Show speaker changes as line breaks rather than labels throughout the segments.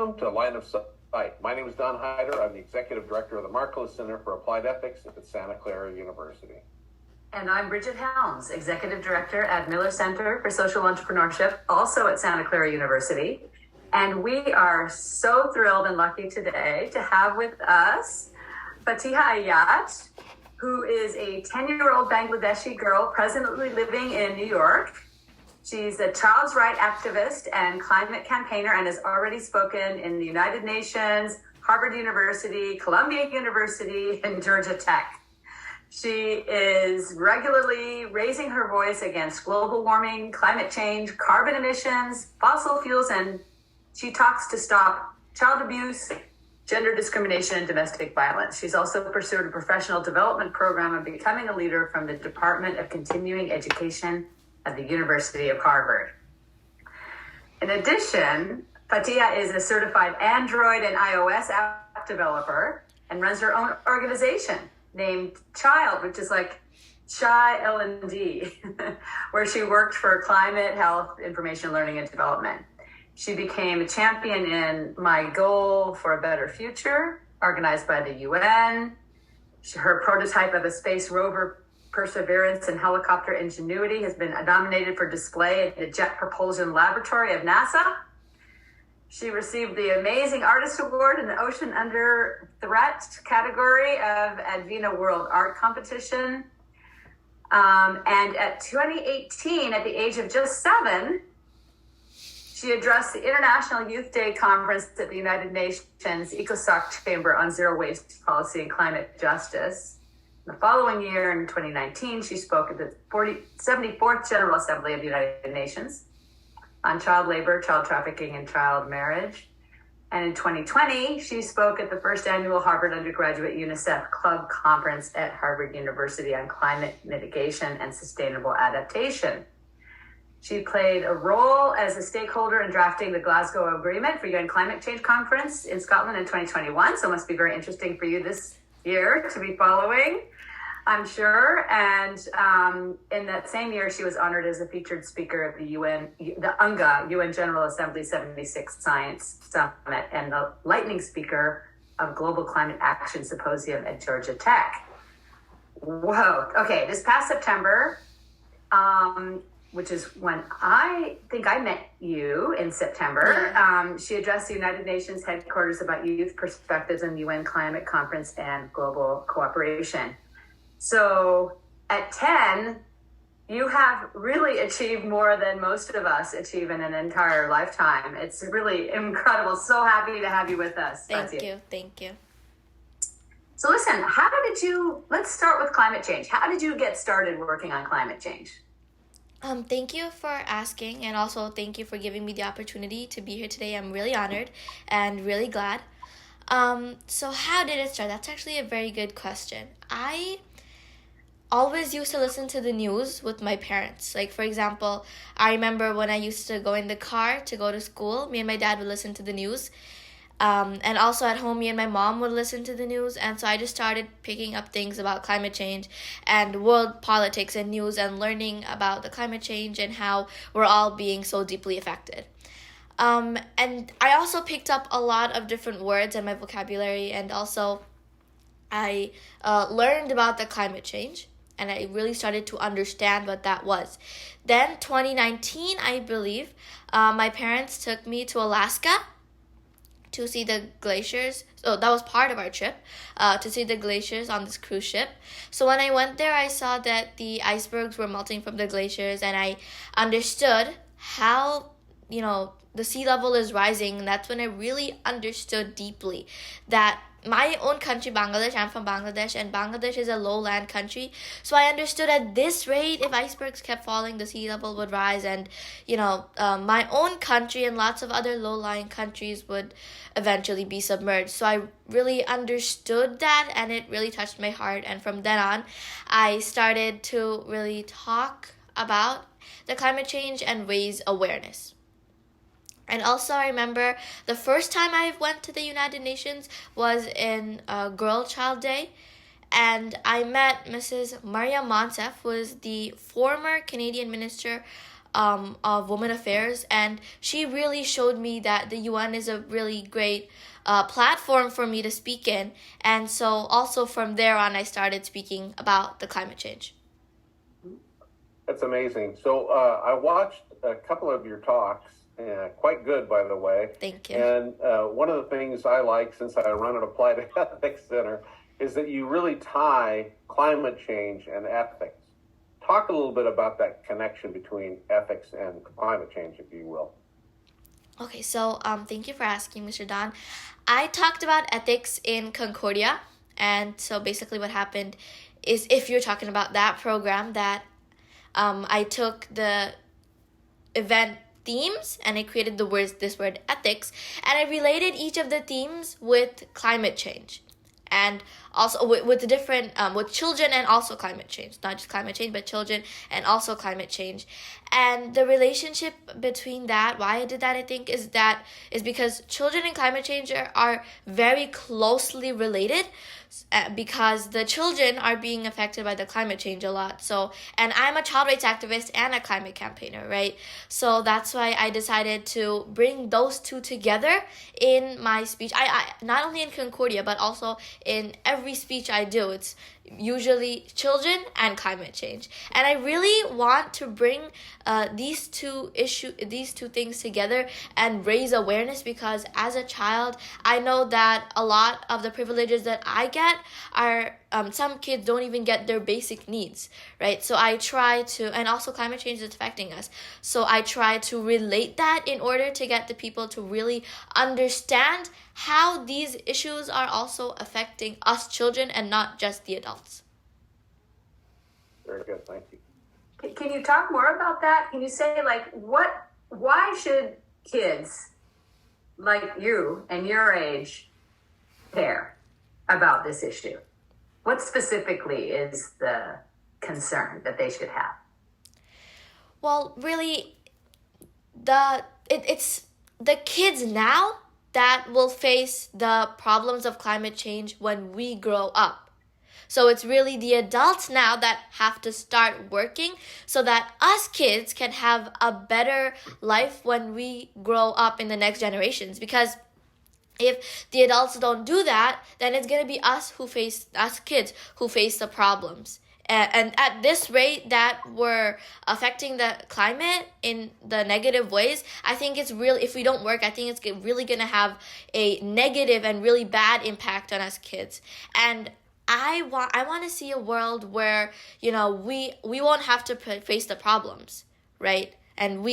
Welcome to Line of Sight. My name is Don Hyder. I'm the Executive Director of the Markkula Center for Applied Ethics at Santa Clara University.
And I'm Bridget Helms, Executive Director at Miller Center for Social Entrepreneurship, also at Santa Clara University. And we are so thrilled and lucky today to have with us Faatiha Aayat, who is a 10-year-old Bangladeshi girl presently living in New York. She's a child's rights activist and climate campaigner and has already spoken in the United Nations, Harvard University, Columbia University, and Georgia Tech. She is regularly raising her voice against global warming, climate change, carbon emissions, fossil fuels, and she talks to stop child abuse, gender discrimination, and domestic violence. She's also pursued a professional development program of becoming a leader from the Department of Continuing Education at the University of Harvard. In addition, Faatiha is a certified Android and iOS app developer and runs her own organization named Child, which is like Chi L&D, where she worked for climate, health, information, learning, and development. She became a champion in My Goal for a Better Future, organized by the UN. Her prototype of a space rover, Perseverance, and helicopter Ingenuity has been nominated for display at the Jet Propulsion Laboratory of NASA. She received the Amazing Artist Award in the Ocean Under Threat category of Advena World Art Competition. And at 2018, at the age of just 7, she addressed the International Youth Day Conference at the United Nations ECOSOC Chamber on Zero Waste Policy and Climate Justice. The following year, in 2019, she spoke at the 74th General Assembly of the United Nations on child labor, child trafficking, and child marriage. And in 2020, she spoke at the first annual Harvard Undergraduate UNICEF Club Conference at Harvard University on climate mitigation and sustainable adaptation. She played a role as a stakeholder in drafting the Glasgow Agreement for UN Climate Change Conference in Scotland in 2021, so it must be very interesting for you this year to be following, I'm sure. And in that same year, she was honored as a featured speaker at the UNGA, UN General Assembly 76th Science Summit, and the lightning speaker of Global Climate Action Symposium at Georgia Tech. Whoa. Okay, this past September, which is when I think I met you in September. She addressed the United Nations headquarters about youth perspectives in the UN Climate Conference and global cooperation. So at 10, you have really achieved more than most of us achieve in an entire lifetime. It's really incredible. So happy to have you with us.
Thank you.
So listen, let's start with climate change. How did you get started working on climate change?
Thank you for asking, and also thank you for giving me the opportunity to be here today. I'm really honored and really glad. So how did it start? That's actually a very good question. I always used to listen to the news with my parents. Like, for example, I remember when I used to go in the car to go to school, me and my dad would listen to the news. And also at home, me and my mom would listen to the news. And so I just started picking up things about climate change and world politics and news and learning about the climate change and how we're all being so deeply affected. And I also picked up a lot of different words in my vocabulary, and also I learned about the climate change, and I really started to understand what that was. Then 2019, I believe, my parents took me to Alaska to see the glaciers. So that was part of our trip, to see the glaciers on this cruise ship. So when I went there, I saw that the icebergs were melting from the glaciers, and I understood how, the sea level is rising. And that's when I really understood deeply that my own country, Bangladesh, I'm from Bangladesh, and Bangladesh is a lowland country. So I understood at this rate, if icebergs kept falling, the sea level would rise, and, my own country and lots of other low-lying countries would eventually be submerged. So I really understood that, and it really touched my heart. And from then on, I started to really talk about the climate change and raise awareness. And also, I remember the first time I went to the United Nations was in Girl Child Day, and I met Mrs. Maria Monsef, who is the former Canadian Minister of Women Affairs, and she really showed me that the UN is a really great platform for me to speak in. And so also from there on, I started speaking about the climate change.
That's amazing. So I watched a couple of your talks, quite good, by the way.
Thank you.
And one of the things I like, since I run an applied ethics center, is that you really tie climate change and ethics. Talk a little bit about that connection between ethics and climate change, if you will.
Okay, so thank you for asking, Mr. Don. I talked about ethics in Concordia, and so basically what happened is, if you're talking about that program, that I took the event themes and I created this word ethics, and I related each of the themes with climate change. And also with the different, with children and also climate change. Not just climate change, but children and also climate change. And the relationship between that, why I did that, I think, is because children and climate change are very closely related, because the children are being affected by the climate change a lot. So, and I'm a child rights activist and a climate campaigner, right? So that's why I decided to bring those two together in my speech. I not only in Concordia, but also in every speech I do. It's usually children and climate change, and I really want to bring these two things together and raise awareness, because as a child I know that a lot of the privileges that I get are some kids don't even get their basic needs, right? So I try to, and also climate change is affecting us, so I try to relate that in order to get the people to really understand how these issues are also affecting us children and not just the adults.
Very good, thank you.
Can you talk more about that? Can you say, like, why should kids like you and your age care about this issue? What specifically is the concern that they should have?
Well, really, it's the kids now that will face the problems of climate change when we grow up. So it's really the adults now that have to start working so that us kids can have a better life when we grow up in the next generations. Because if the adults don't do that, then it's going to be us kids who face the problems. And at this rate that we're affecting the climate in the negative ways, I think it's real. If we don't work, I think it's really going to have a negative and really bad impact on us kids. And I want to see a world where, we won't have to face the problems, right? And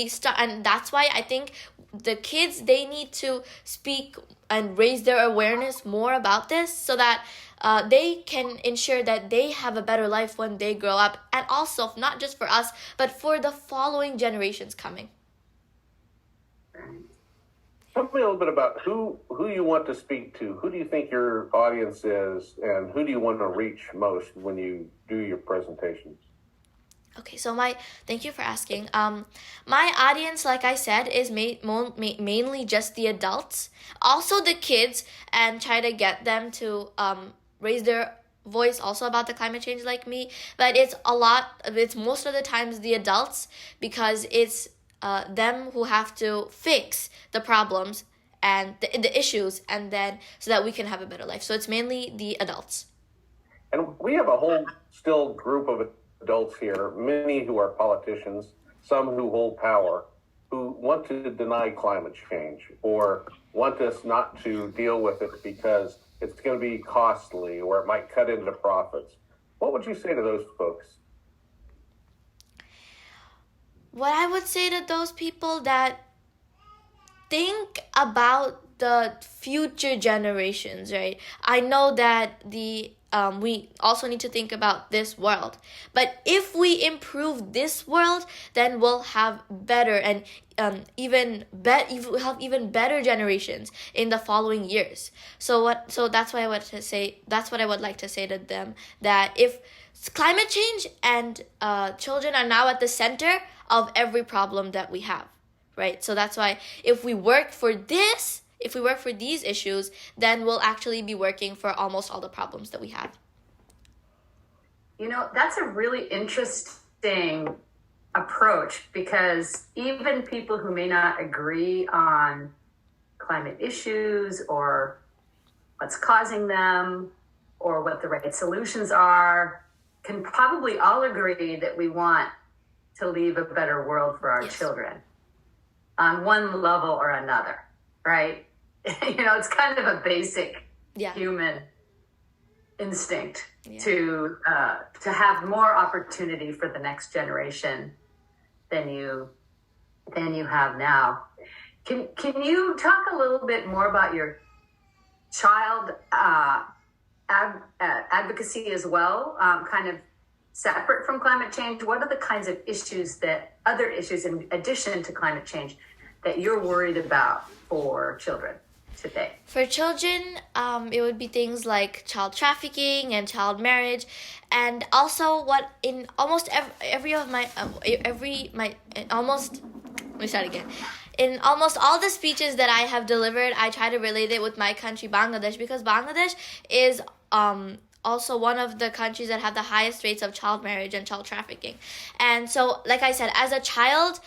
that's why I think the kids, they need to speak and raise their awareness more about this, so that they can ensure that they have a better life when they grow up, and also not just for us, but for the following generations coming.
Tell me a little bit about who you want to speak to. Who do you think your audience is, and who do you want to reach most when you do your presentations?
Okay, so thank you for asking. My audience, like I said, is mainly just the adults, also the kids, and try to get them to raise their voice also about the climate change like me. But it's most of the times the adults, because it's them who have to fix the problems and the issues, and then so that we can have a better life. So it's mainly the adults.
And we have a whole still group of adults here, many who are politicians, some who hold power, who want to deny climate change or want us not to deal with it because it's going to be costly or it might cut into profits. What would you say to those folks?
What I would say to those people that think about the future generations, right? I know that we also need to think about this world. But if we improve this world, then we'll have better and even better generations in the following years. So that's what I want to say. That's what I would like to say to them, that if climate change and children are now at the center of every problem that we have, right? So that's why if we work for these issues, then we'll actually be working for almost all the problems that we have.
That's a really interesting approach, because even people who may not agree on climate issues or what's causing them or what the right solutions are can probably all agree that we want to leave a better world for our children on one level or another, right? It's kind of a basic human instinct to have more opportunity for the next generation than you have now. Can you talk a little bit more about your child advocacy as well, kind of separate from climate change? What are the kinds of other issues in addition to climate change that you're worried about for children today?
For children, it would be things like child trafficking and child marriage, and also what in almost in almost all the speeches that I have delivered, I try to relate it with my country, Bangladesh, because Bangladesh is also one of the countries that have the highest rates of child marriage and child trafficking. And so, like I said, as a child,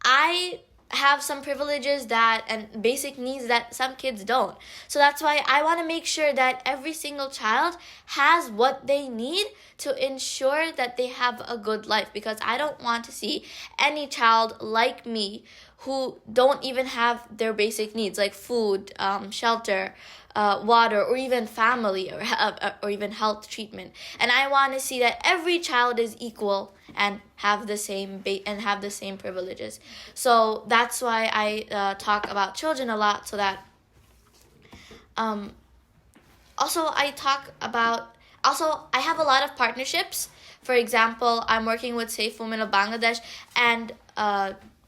I have some privileges and basic needs that some kids don't. So that's why I want to make sure that every single child has what they need to ensure that they have a good life, because I don't want to see any child like me who don't even have their basic needs like food, shelter, water, or even family, or even health treatment. And I want to see that every child is equal and have the same privileges. So that's why I talk about children a lot. So that also I have a lot of partnerships. For example, I'm working with Safe Women of Bangladesh, and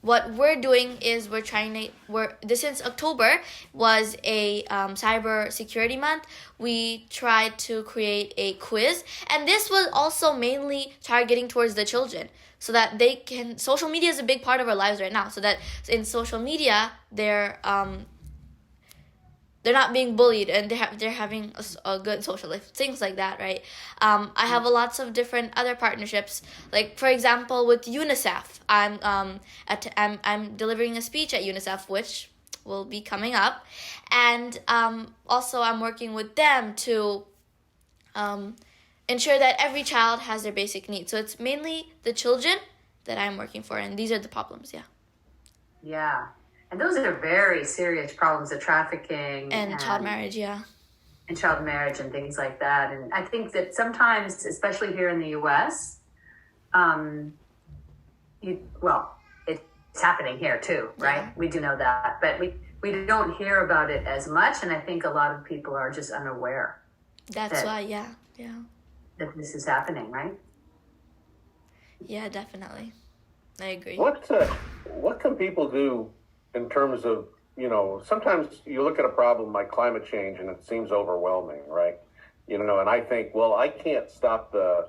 what we're doing is since October was a cyber security month, we tried to create a quiz, and this was also mainly targeting towards the children, so that social media is a big part of our lives right now, so that in social media they're not being bullied, and they're having a good social life, things like that, right? I have lots of different other partnerships, like for example with UNICEF. I'm delivering a speech at UNICEF, which will be coming up, and also I'm working with them to ensure that every child has their basic needs. So it's mainly the children that I'm working for, and these are the problems.
Yeah. And those are very serious problems of trafficking
and child marriage,
and child marriage and things like that. And I think that sometimes, especially here in the U.S., it's happening here too, right? Yeah. We do know that, but we don't hear about it as much, and I think a lot of people are just unaware.
That's why,
that this is happening, right?
Yeah, definitely. I agree.
What can people do in terms of, sometimes you look at a problem like climate change and it seems overwhelming, right? And I think, well, I can't stop the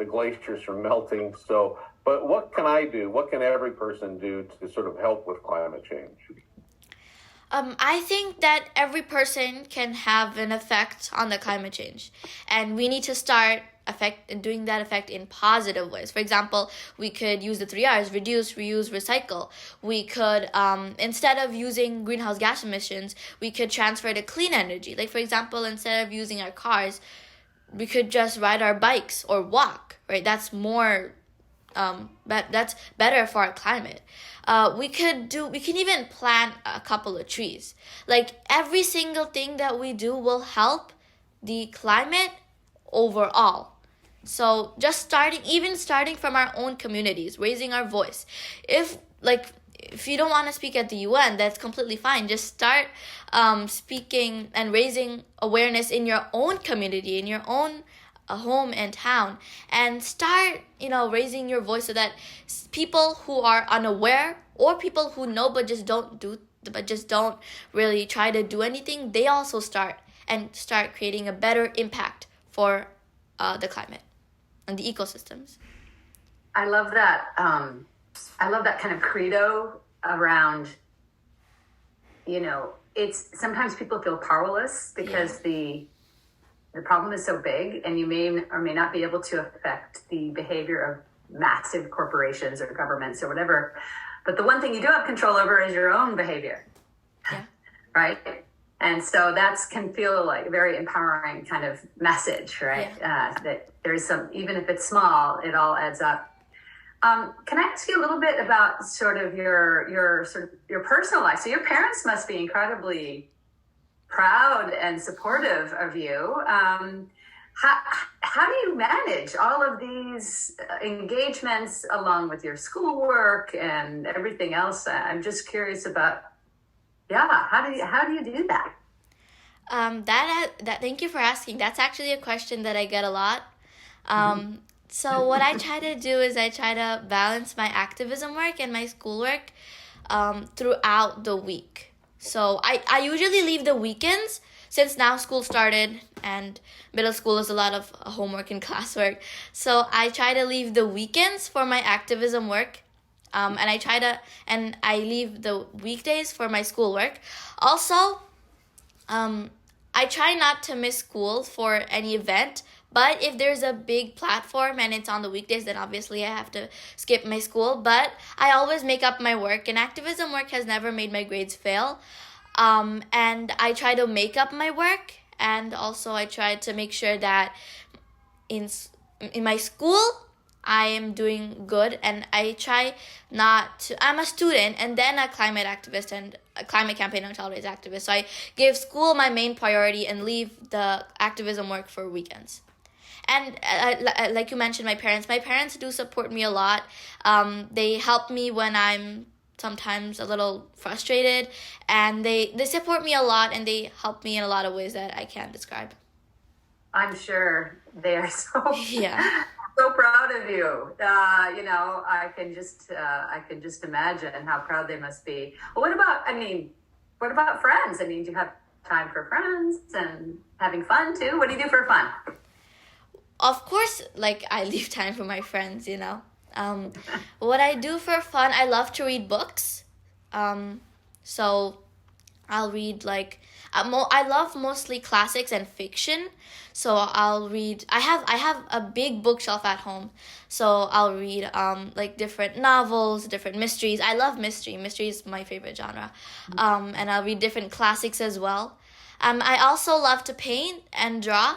glaciers from melting. So, but what can I do? What can every person do to sort of help with climate change?
I think that every person can have an effect on the climate change, and we need to start doing that effect in positive ways. For example, we could use the 3 R's: reduce, reuse, recycle. We could, instead of using greenhouse gas emissions, we could transfer to clean energy. Like, for example, instead of using our cars, we could just ride our bikes or walk, right? That's more, that's better for our climate. We can even plant a couple of trees. Like, every single thing that we do will help the climate overall. So just starting from our own communities, raising our voice. If you don't want to speak at the UN, that's completely fine. Just start speaking and raising awareness in your own community, in your own home and town, and start raising your voice, so that people who are unaware, or people who know but just don't really try to do anything, they also start creating a better impact for the climate and the ecosystems.
I love that. I love that kind of credo around, it's sometimes people feel powerless because the problem is so big, and you may or may not be able to affect the behavior of massive corporations or governments or whatever. But the one thing you do have control over is your own behavior.
Yeah.
Right? And so that can feel like a very empowering kind of message, right?
Yeah.
That there's some, even if it's small, it all adds up. Can I ask you a little bit about sort of your personal life? So your parents must be incredibly proud and supportive of you. How do you manage all of these engagements along with your schoolwork and everything else? I'm just curious about, how do you do that?
Thank you for asking. That's actually a question that I get a lot. So what I try to do is I try to balance my activism work and my schoolwork throughout the week. So I usually leave the weekends, since now school started and middle school is a lot of homework and classwork. So I try to leave the weekends for my activism work. And I leave the weekdays for my schoolwork. Also, I try not to miss school for any event, but if there's a big platform and it's on the weekdays, then obviously I have to skip my school. But I always make up my work, and activism work has never made my grades fail. And I try to make up my work, and also I try to make sure that in my school, I am doing good, and I try not to. I'm a student and then a climate activist and a climate campaign and child rights activist. So I give school my main priority and leave the activism work for weekends. And like you mentioned, my parents do support me a lot. They help me when I'm sometimes a little frustrated, and they support me a lot, and they help me in a lot of ways that I can't describe.
I'm sure they are so
Yeah.
so proud of you. I can just imagine how proud they must be. Well, what about friends? Do you have time for friends and having fun too? What do you do for fun?
Of course, I leave time for my friends, What I do for fun, I love to read books. So I'll read I love mostly classics and fiction. So I'll read. I have a big bookshelf at home. So I'll read different novels, different mysteries. I love mystery. Mystery is my favorite genre. And I'll read different classics as well. I also love to paint and draw.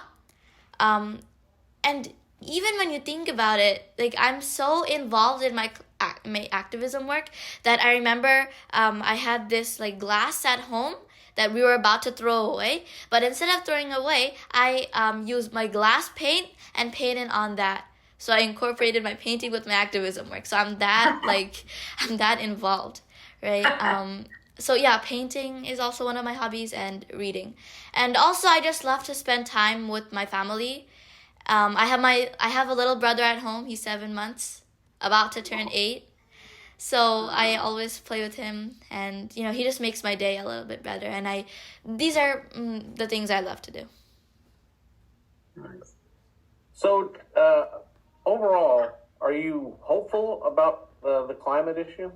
And even when you think about it, I'm so involved in my activism work that I remember I had this glass at home that we were about to throw away. But instead of throwing away, I used my glass paint and painted on that. So I incorporated my painting with my activism work. So I'm that I'm that involved, right? So yeah, painting is also one of my hobbies, and reading. And also I just love to spend time with my family. I have a little brother at home. He's 7 months, about to turn 8. So I always play with him, and he just makes my day a little bit better. And these are the things I love to do.
So overall, are you hopeful about the climate issue?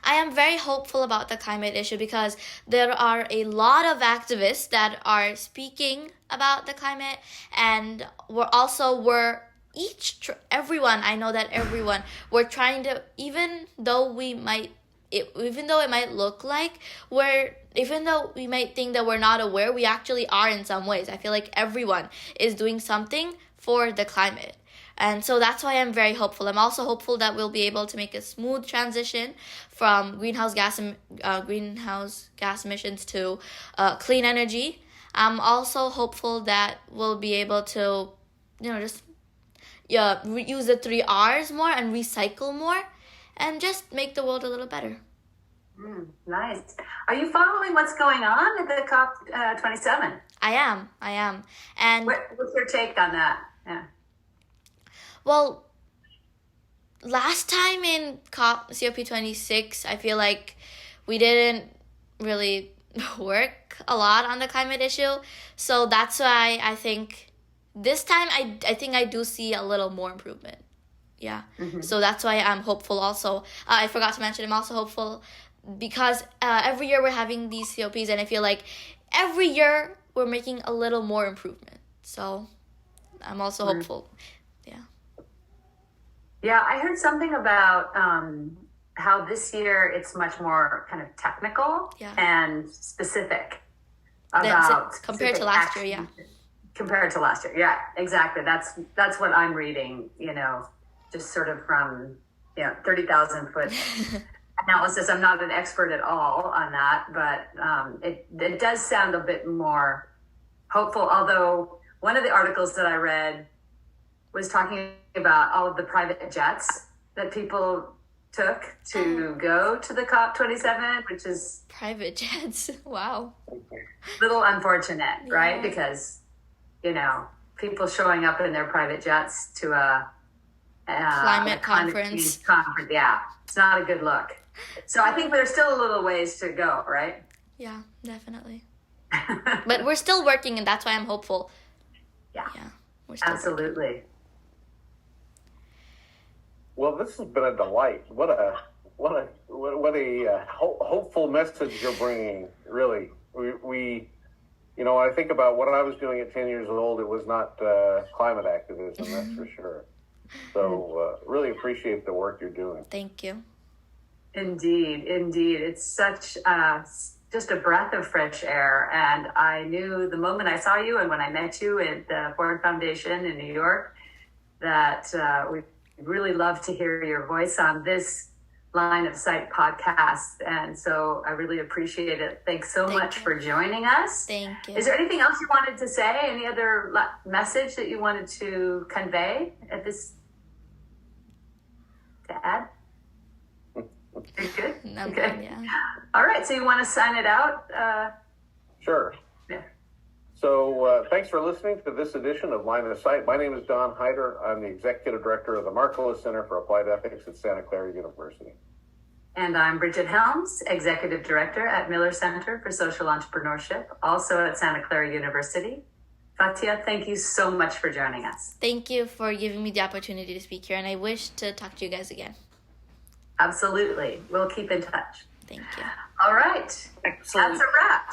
I am very hopeful about the climate issue because there are a lot of activists that are speaking about the climate, and everyone, I know that everyone, we're trying to, even though it might look like even though we might think that we're not aware, we actually are in some ways. I feel like everyone is doing something for the climate. And so that's why I'm very hopeful. I'm also hopeful that we'll be able to make a smooth transition from greenhouse gas emissions to clean energy. I'm also hopeful that we'll be able to, use the 3 R's more and recycle more, and just make the world a little better.
Nice. Are you following what's going on at the COP27?
I am. And
what's your take on that? Yeah.
Well, last time in COP26, I feel like we didn't really work a lot on the climate issue. So that's why I think this time I think I do see a little more improvement. Yeah. Mm-hmm. So that's why I'm hopeful also. I forgot to mention, I'm also hopeful because every year we're having these COPs, and I feel like every year we're making a little more improvement. So I'm also hopeful. Yeah.
Yeah, I heard something about how this year it's much more kind of technical
Yeah.
and specific
That's it.
about
Compared to
specific
last year, yeah.
actions. Compared to last year, yeah, exactly. That's what I'm reading. Just sort of from 30,000 foot analysis. I'm not an expert at all on that, but it does sound a bit more hopeful. Although one of the articles that I read was talking about all of the private jets that people took to go to the COP27, which is
Private jets. Wow.
a little unfortunate, right?
Yeah.
Because people showing up in their private jets to a
Climate
climate
conference.
change conference. Yeah, it's not a good look. So I think there's still a little ways to go, right?
Yeah, definitely. But we're still working, and that's why I'm hopeful.
Yeah,
We're still
absolutely.
Well, this has been a delight. What a hopeful message you're bringing. Really, we I think about what I was doing at 10 years old. It was not climate activism, that's for sure. So really appreciate the work you're doing.
Thank you.
Indeed. It's such just a breath of fresh air. And I knew the moment I saw you and when I met you at the Ford Foundation in New York that we'd really love to hear your voice on this Line of Sight podcast. And so I really appreciate it. Thanks so much for joining us.
Thank you.
Is there anything else you wanted to say? Any other message that you wanted to convey at this to add? You're good?
No,
Okay.
yeah.
All right. So you want to sign it out?
Sure.
Yeah.
So thanks for listening to this edition of Line of Sight. My name is Don Hyder. I'm the Executive Director of the Markkula Center for Applied Ethics at Santa Clara University.
And I'm Bridget Helms, Executive Director at Miller Center for Social Entrepreneurship, also at Santa Clara University. Faatiha, thank you so much for joining us.
Thank you for giving me the opportunity to speak here, and I wish to talk to you guys again.
Absolutely. We'll keep in touch.
Thank you.
All right.
Excellent.
That's a wrap.